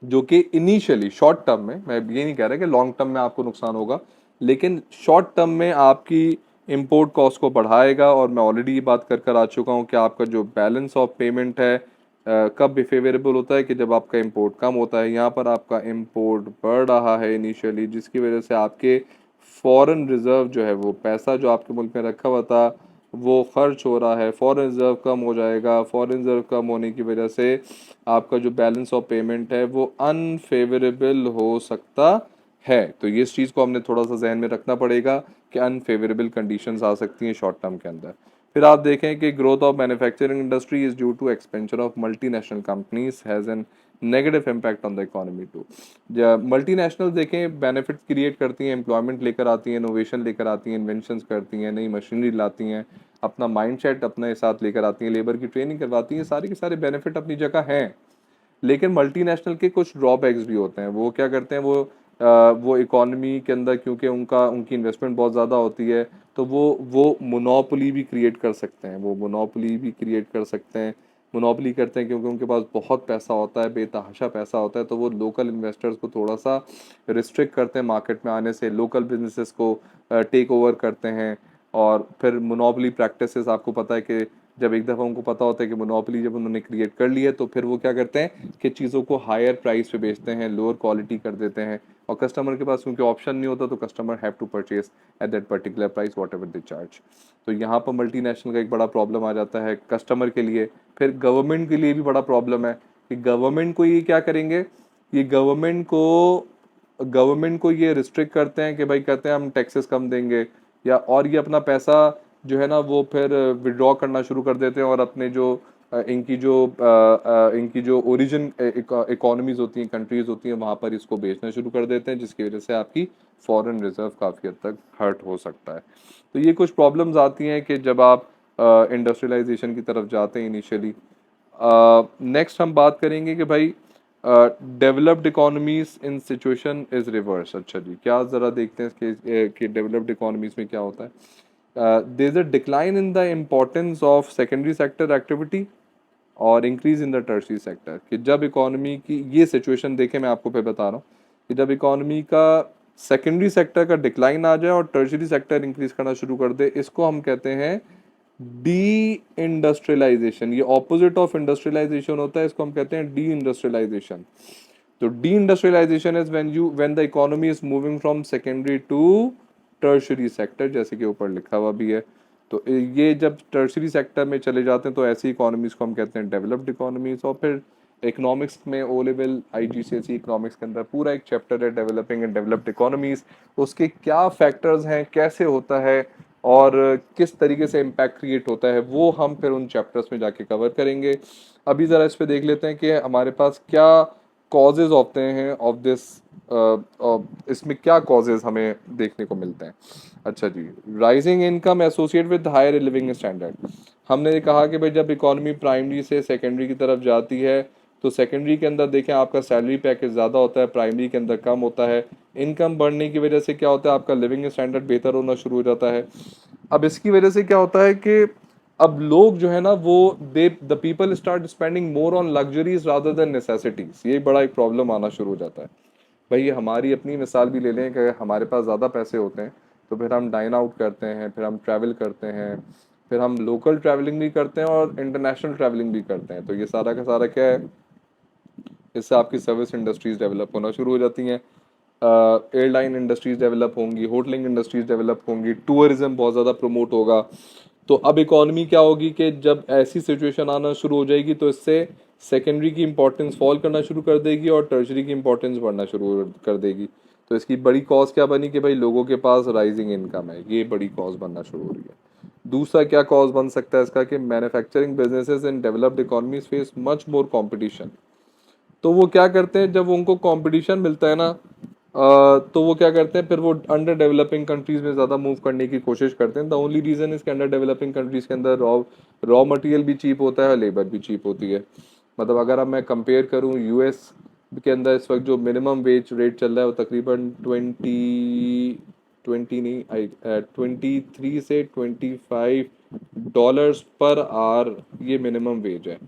जो कि इनिशियली शॉर्ट टर्म में, मैं ये नहीं कह रहा कि लॉन्ग टर्म में आपको नुकसान होगा, लेकिन शॉर्ट टर्म में आपकी इंपोर्ट कॉस्ट को बढ़ाएगा। और मैं ऑलरेडी ये बात कर आ चुका हूँ कि आपका जो बैलेंस ऑफ पेमेंट है कब भी फेवरेबल होता है कि जब आपका इंपोर्ट कम होता है। यहाँ पर आपका इंपोर्ट बढ़ रहा है इनिशियली, जिसकी वजह से आपके फॉरेन रिजर्व जो है, वो पैसा जो आपके मुल्क में रखा हुआ था वो खर्च हो रहा है, फॉरेन रिजर्व कम हो जाएगा। फॉरेन रिजर्व कम होने की वजह से आपका जो बैलेंस ऑफ पेमेंट है वो अनफेवरेबल हो सकता है। तो ये इस चीज़ को हमने थोड़ा सा जहन में रखना पड़ेगा कि अनफेवरेबल कंडीशंस आ सकती हैं शॉर्ट टर्म के अंदर। फिर आप देखें कि growth of manufacturing industry is due to expansion of multinational companies has an negative impact on the economy too. Multinational देखें बेनिफिट क्रिएट करती हैं, एम्प्लॉयमेंट लेकर आती हैं, इनोवेशन लेकर आती हैं, इन्वेंशंस करती हैं, नई मशीनरी लाती हैं, अपना माइंडसेट अपने साथ लेकर आती हैं, लेबर की ट्रेनिंग करवाती हैं, सारे के सारे बेनिफिट अपनी जगह हैं। लेकिन मल्टीनेशनल के कुछ ड्रॉबैक्स भी होते हैं। वो क्या करते हैं, वो इकोनॉमी के अंदर, क्योंकि उनकी इन्वेस्टमेंट बहुत ज़्यादा होती है, तो वो मोनोपोली भी क्रिएट कर सकते हैं। वो मोनोपोली भी क्रिएट कर सकते हैं, मोनोपोली करते हैं क्योंकि उनके पास बहुत पैसा होता है, बेतहाशा पैसा होता है, तो वो लोकल इन्वेस्टर्स को थोड़ा सा रिस्ट्रिक्ट करते हैं मार्केट में आने से, लोकल बिजनेसेस को टेक ओवर करते हैं। और फिर मोनोपोली प्रैक्टिसेस, आपको पता है कि जब एक दफ़ा उनको पता होता है कि मोनोपोली जब उन्होंने क्रिएट कर ली है, तो फिर वो क्या करते हैं कि चीज़ों को हायर प्राइस पे बेचते हैं, लोअर क्वालिटी कर देते हैं, और कस्टमर के पास क्योंकि ऑप्शन नहीं होता तो customer have to purchase at that particular price whatever they charge. तो यहाँ पर मल्टीनेशनल का एक बड़ा प्रॉब्लम आ जाता है कस्टमर के लिए। फिर गवर्नमेंट के लिए भी बड़ा प्रॉब्लम है कि गवर्नमेंट को ये क्या करेंगे, ये गवर्नमेंट को ये रिस्ट्रिक्ट करते हैं कि भाई कहते हैं हम टैक्सेस कम देंगे, या और ये अपना पैसा जो है ना वो फिर विड्रॉ करना शुरू कर देते हैं और अपने जो इनकी जो ओरिजिन इकोनॉमीज होती हैं, कंट्रीज होती हैं, वहाँ पर इसको बेचना शुरू कर देते हैं, जिसकी वजह से आपकी फॉरेन रिजर्व काफ़ी हद तक हर्ट हो सकता है। तो ये कुछ प्रॉब्लम्स आती हैं कि जब आप इंडस्ट्रियलाइजेशन की तरफ जाते हैं इनिशियली। नेक्स्ट हम बात करेंगे कि भाई developed economies in situation is reverse. अच्छा जी, क्या ज़रा देखते हैं कि डेवलप्ड इकोनॉमीज में क्या होता है। There is a decline in the importance of secondary sector activity और increase in the tertiary sector. कि जब इकोनॉमी की ये सिचुएशन देखें, मैं आपको फिर बता रहा हूँ कि जब इकोनॉमी का सेकेंडरी सेक्टर का डिक्लाइन आ जाए और टर्शरी सेक्टर इंक्रीज करना शुरू कर दे, इसको हम कहते हैं डी इंडस्ट्रियलाइजेशन, ये ऑपोजिट ऑफ इंडस्ट्रियलाइजेशन होता है, इसको हम कहते हैं डी इंडस्ट्रियलाइजेशन। तो deindustrialisation is when the economy is moving from secondary to tertiary sector, जैसे कि ऊपर लिखा हुआ भी है। तो ये जब टर्शरी सेक्टर में चले जाते हैं तो ऐसी इकोनॉमीज को हम कहते हैं डेवलप्ड इकोनॉमीज। और फिर इकोनॉमिक्स में ओ लेवल IGCSE इकोनॉमिक्स के अंदर पूरा एक चैप्टर है डेवलपिंग एंड डेवलप्ड इकोनॉमीज, उसके क्या फैक्टर्स हैं, कैसे होता है और किस तरीके से इम्पैक्ट क्रिएट होता है, वो हम फिर उन चैप्टर्स में जाके कवर करेंगे। अभी ज़रा इस पे देख लेते हैं कि हमारे पास क्या कॉजेज होते हैं ऑफ दिस, इसमें क्या कॉजेज हमें देखने को मिलते हैं। अच्छा जी, rising income associate with higher living standard. हमने कहा कि भाई जब इकोनॉमी प्राइमरी से सेकेंडरी की तरफ जाती है तो सेकेंडरी के अंदर देखें आपका सैलरी पैकेज ज़्यादा होता है, प्राइमरी के अंदर कम होता है। इनकम बढ़ने की वजह से क्या होता है, आपका लिविंग स्टैंडर्ड बेहतर होना शुरू हो जाता है। अब इसकी वजह से क्या होता है कि अब लोग जो है ना वो they the people start spending more on luxuries rather than necessities, ये बड़ा एक प्रॉब्लम आना शुरू हो जाता है। भाई ये हमारी अपनी मिसाल भी ले लें कि हमारे पास ज़्यादा पैसे होते हैं तो फिर हम डाइन आउट करते हैं, फिर हम ट्रैवल करते हैं, फिर हम लोकल ट्रैवलिंग भी करते हैं और इंटरनेशनल ट्रैवलिंग भी करते हैं। तो ये सारा का सारा क्या है, इससे आपकी सर्विस इंडस्ट्रीज डेवलप होना शुरू हो जाती हैं, एयरलाइन इंडस्ट्रीज डेवलप होंगी, होटलिंग इंडस्ट्रीज डेवलप होंगी, टूरिज्म बहुत ज़्यादा प्रमोट होगा। तो अब इकोनॉमी क्या होगी कि जब ऐसी सिचुएशन आना शुरू हो जाएगी तो इससे सेकेंडरी की इंपॉर्टेंस फॉल करना शुरू कर देगी और टर्शरी की इंपॉर्टेंस बढ़ना शुरू कर देगी। तो इसकी बड़ी कॉज क्या बनी कि भाई लोगों के पास राइजिंग इनकम है, ये बड़ी कॉज बनना शुरू हो रही है। दूसरा क्या कॉज बन सकता है इसका कि manufacturing businesses in developed economies face much more competition. तो वो क्या करते हैं जब उनको कंपटीशन मिलता है ना, तो वो क्या करते हैं फिर वो अंडर डेवलपिंग कंट्रीज में ज़्यादा मूव करने की कोशिश करते हैं। द ओनली रीज़न इस के अंडर डेवलपिंग कंट्रीज के अंदर रॉ मटेरियल भी चीप होता है, लेबर भी चीप होती है। मतलब अगर अब मैं कंपेयर करूँ US के अंदर इस वक्त जो मिनिमम वेज रेट चल रहा है वो तकरीबन 23 से $25 पर आवर, ये मिनिमम वेज है।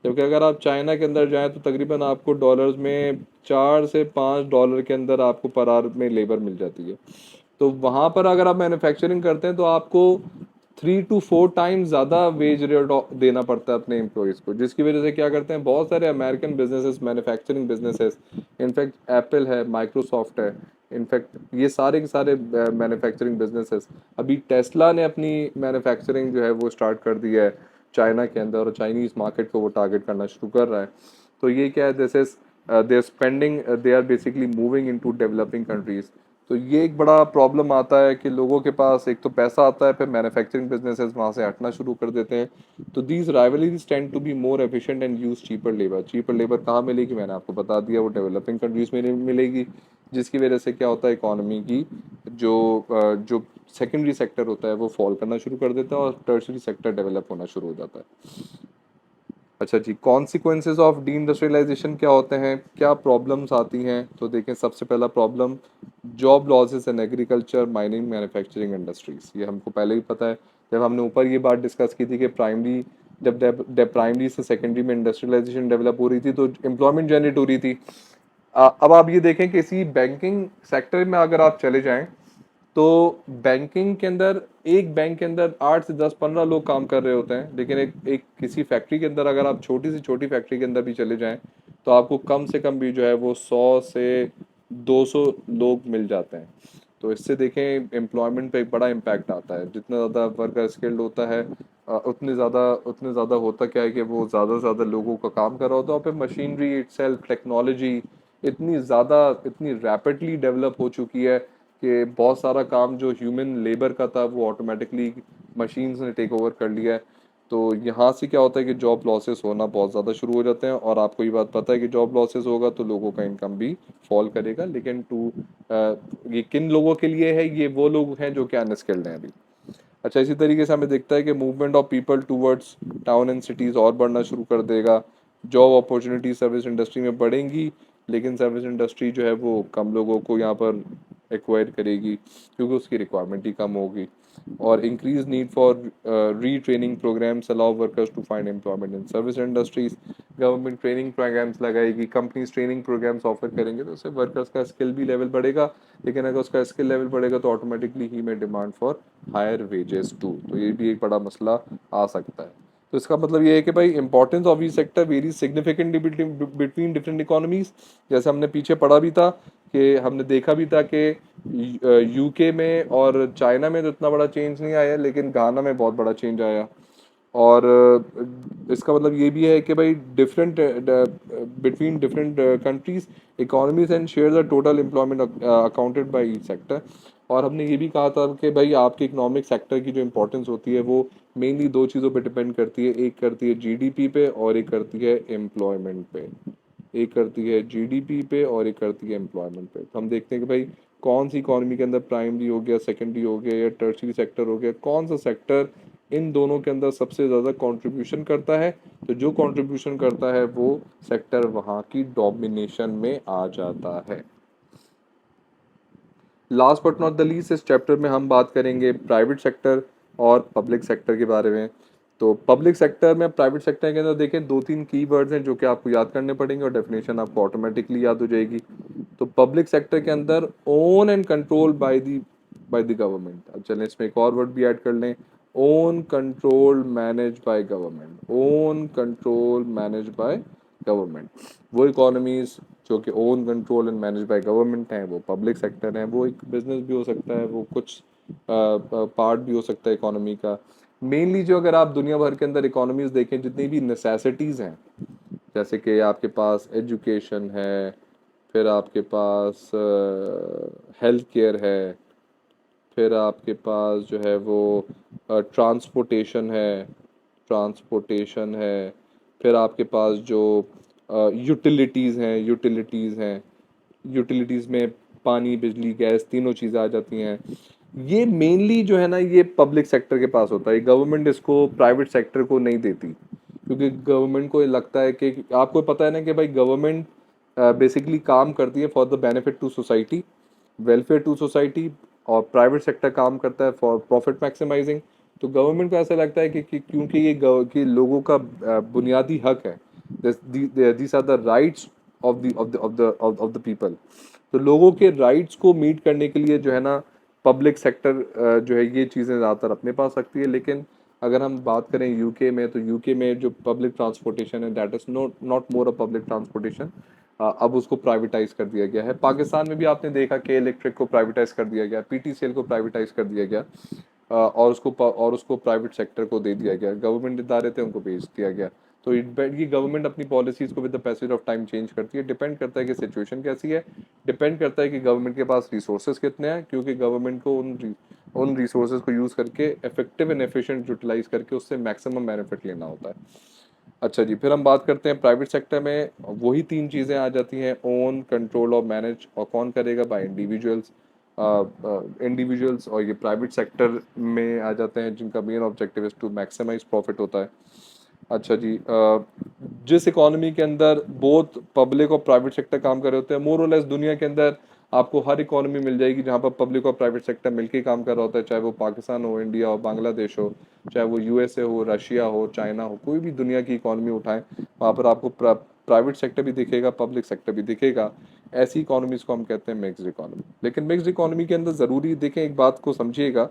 जबकि अगर आप चाइना के अंदर जाएं तो तकरीबन आपको डॉलर्स में $4 से $5 के अंदर आपको पर आवर में लेबर मिल जाती है। तो वहाँ पर अगर आप मैन्युफैक्चरिंग करते हैं तो आपको 3 to 4 टाइम्स ज़्यादा वेज रेट देना पड़ता है अपने एम्प्लॉयज़ को, जिसकी वजह से क्या करते हैं बहुत सारे American businesses, manufacturing businesses, in fact Apple है, माइक्रोसॉफ्ट है, इनफैक्ट ये सारे के सारे मैन्युफैक्चरिंग बिजनेसेस, अभी टेस्ला ने अपनी मैन्युफैक्चरिंग जो है वो स्टार्ट कर दी है चाइना के अंदर और चाइनीज़ मार्केट को वो टारगेट करना शुरू कर रहा है। तो ये क्या है, this is they are spending, they are basically moving into developing countries. तो ये एक बड़ा प्रॉब्लम आता है कि लोगों के पास एक तो पैसा आता है, फिर मैन्युफैक्चरिंग बिजनेसेस वहाँ से हटना शुरू कर देते हैं। तो these rivalries tend to be more efficient and use cheaper labour. Cheaper labour कहाँ मिलेगी, मैंने आपको बता दिया, वो डेवलपिंग कंट्रीज में मिलेगी, जिसकी वजह से क्या होता है इकोनॉमी की जो सेकेंडरी सेक्टर होता है वो फॉल करना शुरू कर देता है और टर्शरी सेक्टर डेवलप होना शुरू हो जाता है। अच्छा जी, कॉन्सिक्वेंसेज ऑफ डी इंडस्ट्रियलाइजेशन क्या होते हैं, क्या प्रॉब्लम्स आती हैं। तो देखें सबसे पहला problem job losses in agriculture, mining, manufacturing industries. ये हमको पहले ही पता है, जब हमने ऊपर ये बात डिस्कस की थी कि प्राइमरी जब प्राइमरी से सेकेंडरी में इंडस्ट्रियलाइजेशन डेवलप हो रही थी तो एम्प्लॉयमेंट जनरेट हो रही थी। अब आप ये देखें कि इसी बैंकिंग सेक्टर में अगर आप चले जाएं तो बैंकिंग के अंदर एक बैंक के अंदर 8 से 10 15 लोग काम कर रहे होते हैं, लेकिन एक किसी फैक्ट्री के अंदर अगर आप छोटी से छोटी फैक्ट्री के अंदर भी चले जाएं तो आपको कम से कम भी जो है वो 100 से 200 लोग मिल जाते हैं। तो इससे देखें एम्प्लॉयमेंट पे एक बड़ा इम्पैक्ट आता है। जितना ज़्यादा वर्कर स्किल्ड होता है उतने ज़्यादा होता क्या है कि वो ज़्यादा से ज़्यादा लोगों का काम कर रहा होता है और फिर मशीनरी इटसेल्फ, टेक्नोलॉजी इतनी रैपिडली डेवलप हो चुकी है कि बहुत सारा काम जो ह्यूमन लेबर का था वो ऑटोमेटिकली मशीन्स ने टेक ओवर कर लिया है। तो यहाँ से क्या होता है कि जॉब लॉसेस होना बहुत ज़्यादा शुरू हो जाते हैं और आपको ये बात पता है कि जॉब लॉसेस होगा तो लोगों का इनकम भी फॉल करेगा। लेकिन ये किन लोगों के लिए है, ये वो लोग हैं जो कि अनस्किल्ड हैं अभी। अच्छा, इसी तरीके से हमें दिखता है कि movement of people towards town and cities और बढ़ना शुरू कर देगा। जॉब अपॉर्चुनिटी सर्विस इंडस्ट्री में बढ़ेंगी, लेकिन सर्विस इंडस्ट्री जो है वो कम लोगों को यहाँ पर एक्वायर करेगी क्योंकि उसकी रिक्वायरमेंट ही कम होगी। और increase need for retraining programmes allow workers to find employment in service industries. Government training programmes लगाएगी, कंपनीज ट्रेनिंग प्रोग्राम्स ऑफर करेंगे, तो उससे वर्कर्स का स्किल भी लेवल बढ़ेगा। लेकिन अगर उसका स्किल लेवल बढ़ेगा तो ऑटोमेटिकली ही में demand for higher wages too, तो ये भी एक बड़ा मसला आ सकता है। तो इसका मतलब ये है कि भाई importance of each sector very significantly between different economies. जैसे हमने पीछे पढ़ा भी था कि हमने देखा भी था कि यूके में और चाइना में तो इतना बड़ा चेंज नहीं आया, लेकिन गाना में बहुत बड़ा चेंज आया। और इसका मतलब ये भी है कि भाई different between different countries economies and share the total employment accounted by each sector. और हमने ये भी कहा था कि भाई आपके इकोनॉमिक सेक्टर की जो इंपॉर्टेंस होती है वो मेनली दो चीज़ों पे डिपेंड करती है, एक करती है जीडीपी पे और एक करती है एम्प्लॉयमेंट पे। एक करती है जीडीपी पे और एक करती है एम्प्लॉयमेंट पे। तो हम देखते हैं कि भाई कौन सी इकोनॉमी के अंदर प्राइमरी हो गया, सेकेंडरी हो गया या टर्शरी सेक्टर हो गया, कौन सा सेक्टर इन दोनों के अंदर सबसे ज़्यादा कंट्रीब्यूशन करता है। तो जो कंट्रीब्यूशन करता है वो सेक्टर वहाँ की डोमिनेशन में आ जाता है। Last but not the least इस चैप्टर में हम बात करेंगे प्राइवेट सेक्टर और पब्लिक सेक्टर के बारे में। तो पब्लिक सेक्टर में प्राइवेट सेक्टर के अंदर देखें दो तीन की वर्ड्स हैं जो कि आपको याद करने पड़ेंगे और डेफिनेशन आपको ऑटोमेटिकली याद हो जाएगी। तो पब्लिक सेक्टर के अंदर own and control by the government. अब चलें इसमें एक और वर्ड भी ऐड कर लें, own control manage by government. Own control manage by government. वो इकोनॉमीज जो कि own control and manage by government हैं वो पब्लिक सेक्टर हैं। वो एक बिजनेस भी हो सकता है, वो कुछ पार्ट भी हो सकता है इकोनॉमी का। मेनली जो अगर आप दुनिया भर के अंदर इकोनॉमीज देखें, जितनी भी नेसेसिटीज़ हैं, जैसे कि आपके पास एजुकेशन है, फिर आपके पास हेल्थ केयर है, फिर आपके पास जो है वो ट्रांसपोर्टेशन है, फिर आपके पास जो यूटिलिटीज़ हैं, यूटिलिटीज़ में पानी बिजली गैस तीनों चीज़ें आ जाती हैं। ये मेनली जो है ना ये पब्लिक सेक्टर के पास होता है। गवर्नमेंट इसको प्राइवेट सेक्टर को नहीं देती, क्योंकि गवर्नमेंट को ये लगता है कि आपको पता है ना कि भाई गवर्नमेंट बेसिकली काम करती है for the benefit to society, welfare to society, और प्राइवेट सेक्टर काम करता है फॉर प्रॉफिट मैक्सिमाइजिंग। तो गवर्नमेंट को ऐसा लगता है कि क्योंकि ये कि लोगों का बुनियादी हक है, this are the rights of the people. तो लोगों के राइट्स को मीट करने के लिए जो है ना पब्लिक सेक्टर जो है ये चीज़ें ज़्यादातर अपने पास रखती है। लेकिन अगर हम बात करें यूके में, तो यूके में जो पब्लिक ट्रांसपोर्टेशन है that is not more a public transportation, अब उसको प्राइवेटाइज कर दिया गया है। पाकिस्तान में भी आपने देखा कि इलेक्ट्रिक को प्राइवेटाइज कर दिया गया, पीटीसीएल को प्राइवेटाइज कर दिया गया, और उसको प्राइवेट सेक्टर को दे दिया गया। गवर्नमेंट इदारे थे उनको भेज दिया गया। तो ये गवर्नमेंट अपनी पॉलिसीज़ को with the passage of time change करती है। डिपेंड करता है कि सिचुएशन कैसी है, डिपेंड करता है कि गवर्नमेंट के पास रिसोर्सेज कितने हैं, क्योंकि गवर्नमेंट को उन रिसोर्सेज को यूज़ करके इफेक्टिव एंड एफिशिएंट यूटिलाइज करके उससे मैक्सिमम बेनिफिट लेना होता है। अच्छा जी, फिर हम बात करते हैं प्राइवेट सेक्टर में। वही तीन चीज़ें आ जाती हैं, ओन कंट्रोल और मैनेज। और कौन करेगा? Bye individuals. इंडिविजुअल्स और ये प्राइवेट सेक्टर में आ जाते हैं जिनका main objective is to maximise profit होता है। अच्छा जी, जिस इकोनॉमी के अंदर बोथ पब्लिक और प्राइवेट सेक्टर काम कर रहे होते हैं, मोर और लेस दुनिया के अंदर आपको हर इकोनॉमी मिल जाएगी जहाँ पर पब्लिक और प्राइवेट सेक्टर मिलकर काम कर रहा होता है, चाहे वो पाकिस्तान हो, इंडिया हो, बांग्लादेश हो, चाहे वो यूएसए हो, रशिया हो, चाइना हो, कोई भी दुनिया की इकोनॉमी उठाएं वहाँ पर आपको प्राइवेट सेक्टर भी दिखेगा, पब्लिक सेक्टर भी दिखेगा। ऐसी इकोनॉमीज को हम कहते हैं मिक्स्ड इकोनॉमी। लेकिन मिक्स्ड इकोनॉमी के अंदर ज़रूरी देखें, एक बात को समझिएगा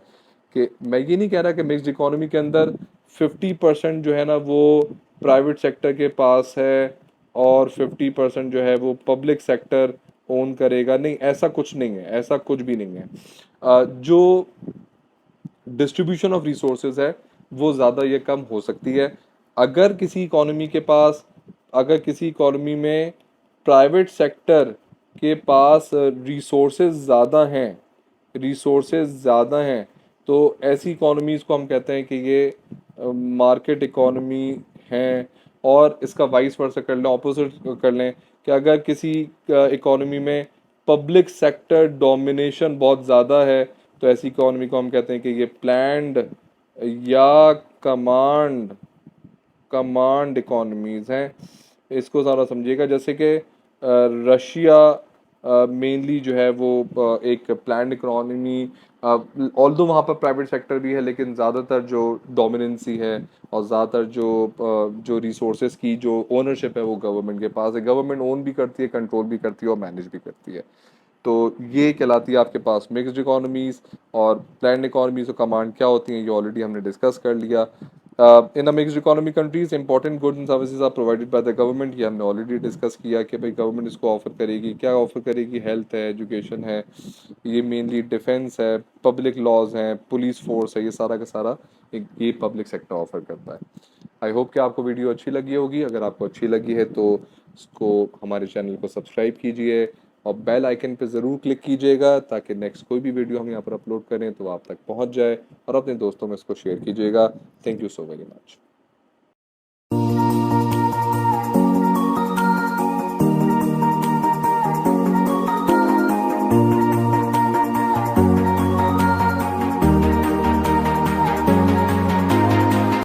कि मैं ये नहीं कह रहा कि मिक्स्ड इकोनॉमी के अंदर 50% जो है ना वो प्राइवेट सेक्टर के पास है और 50% जो है वो पब्लिक सेक्टर ओन करेगा। नहीं, ऐसा कुछ नहीं है, ऐसा कुछ भी नहीं है। जो डिस्ट्रीब्यूशन ऑफ रिसोर्सेज है वो ज़्यादा या कम हो सकती है। अगर किसी इकोनॉमी के पास, अगर किसी इकोनॉमी में प्राइवेट सेक्टर के पास रिसोर्सेज ज़्यादा हैं, रिसोर्सेज ज़्यादा हैं, तो ऐसी इकोनॉमीज़ को हम कहते हैं कि ये मार्केट इकोनॉमी हैं। और इसका वाइस वर्सा कर लें, ऑपोजिट कर लें कि अगर किसी इकोनॉमी में पब्लिक सेक्टर डोमिनेशन बहुत ज़्यादा है, तो ऐसी इकोनॉमी को हम कहते हैं कि ये प्लैंड या कमांड कमांड इकोनॉमीज हैं। इसको ज़रा समझिएगा, जैसे कि रशिया मेनली जो है वो एक प्लान्ड इकोनॉमी, ऑल्दो वहाँ पर प्राइवेट सेक्टर भी है, लेकिन ज़्यादातर जो डोमिनेंसी है और ज़्यादातर जो रिसोर्सेज की जो ओनरशिप है वो गवर्नमेंट के पास है। गवर्नमेंट ओन भी करती है, कंट्रोल भी करती है और मैनेज भी करती है। तो ये कहलाती है आपके पास मिक्स्ड इकोनॉमीज। और प्लान्ड इकोनॉमीज और कमांड क्या होती हैं ये ऑलरेडी हमने डिस्कस कर लिया। In a mixed economy countries important goods and services are provided by the government, ये हमने ऑलरेडी डिस्कस किया कि भाई गवर्नमेंट इसको ऑफर करेगी, क्या ऑफर करेगी, हेल्थ है, एजुकेशन है, ये मेनली डिफेंस है, पब्लिक लॉज हैं, पुलिस फोर्स है, ये सारा का सारा ये पब्लिक सेक्टर ऑफर करता है। आई होप कि आपको वीडियो अच्छी लगी होगी। अगर आपको अच्छी लगी है तो इसको हमारे चैनल को सब्सक्राइब कीजिए और बेल आइकन पे ज़रूर क्लिक कीजिएगा ताकि नेक्स्ट कोई भी वीडियो हम यहाँ पर अपलोड करें तो आप तक पहुँच जाए, और अपने दोस्तों में इसको शेयर कीजिएगा। Thank you so very much.